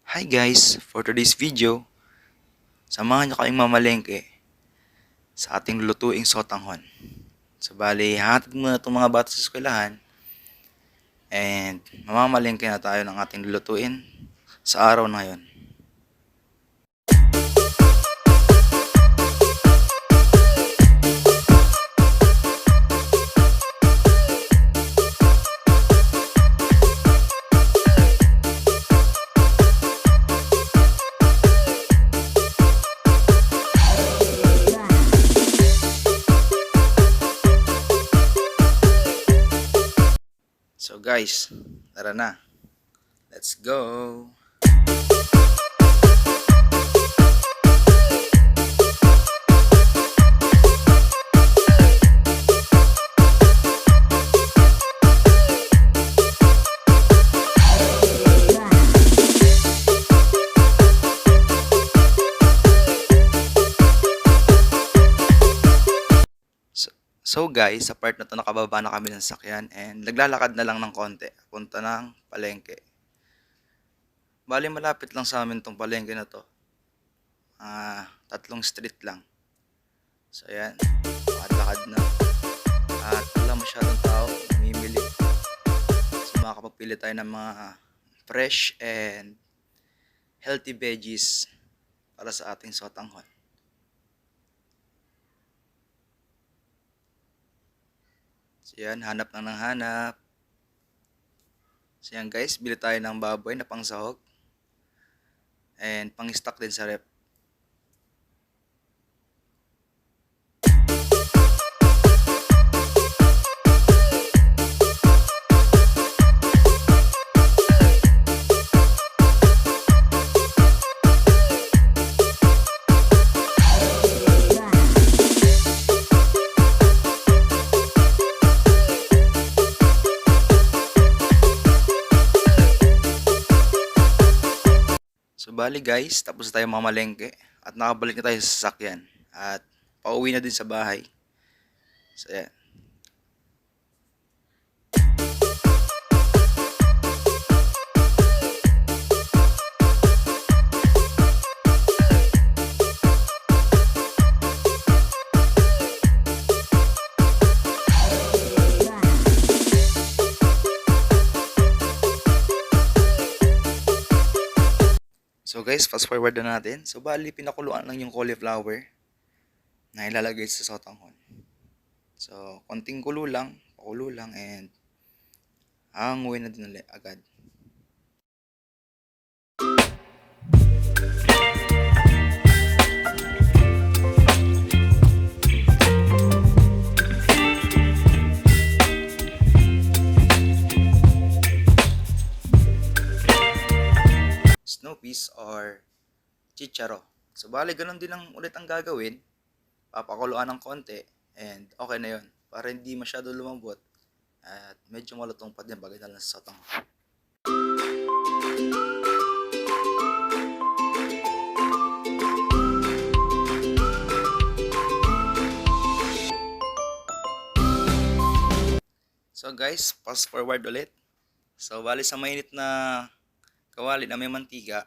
Hi guys! For today's video, samahan niyo kaming mamalengke sa ating lutuing sotanghon. So bali, hatid muna itong mga bata sa eskwelahan and mamamalengke na tayo ng ating lulutuin sa araw na ngayon. So guys, tara na. Let's go! So guys, sa part na to nakababa na kami ng sakyan and naglalakad na lang ng konti punta ng palengke. Bali malapit lang sa amin tong palengke na to. 3 street lang. So ayan, lakad na. At wala masyadong tao, namimili. So makakapagpili tayo ng mga fresh and healthy veggies para sa ating sotanghon. So yan, hanap lang ng hanap. So yan guys, bili tayo ng baboy na pangsahog. And pang-stock din sa rep. So bali guys, tapos na tayo mamalengke at nakabalik na tayo sa sasakyan at pauwi na din sa bahay. So yan. So guys, fast forward na natin. So bali, pinakuluan lang yung cauliflower na ilalagay sa sotanghon. So, konting kulo lang, pakulo lang, and hanguin na din ulit agad. Snow peas or chicharo. So bali, ganun din lang ulit ang gagawin. Papakuluan ng konti and okay na yun. Para hindi masyado lumambot at medyo malutong pa din bagay na lang sa sotanghon. So guys, fast forward ulit. So bali, sa mainit na kawali na may mantika,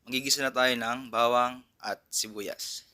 magigisa na tayo ng bawang at sibuyas.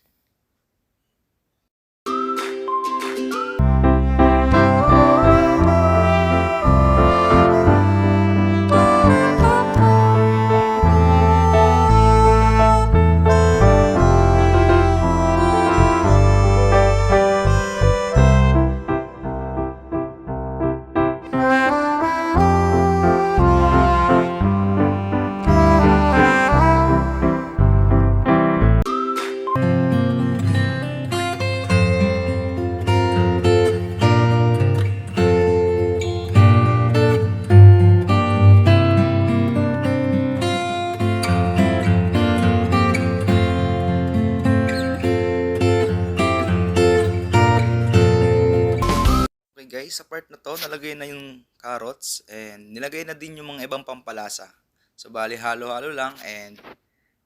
Guys, sa part na to, nalagay na yung carrots and nilagay na din yung mga ibang pampalasa. So bali, halo-halo lang and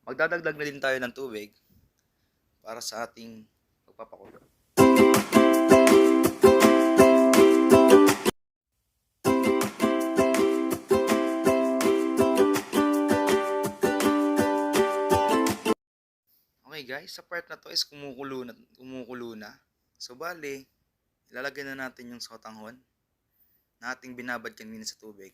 magdadagdag na din tayo ng tubig para sa ating pagpapakulo. Okay guys, sa part na to is kumukulo na. So bali, ilalagay na natin yung sotanghon na ating binabad kanina sa tubig.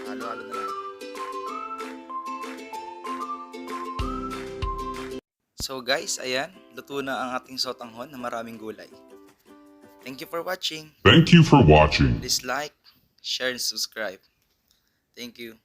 Halo-halo na lang. So guys, ayan, luto na ang ating sotanghon na maraming gulay. Thank you for watching. Thank you for watching. Please like, share, and subscribe. Thank you.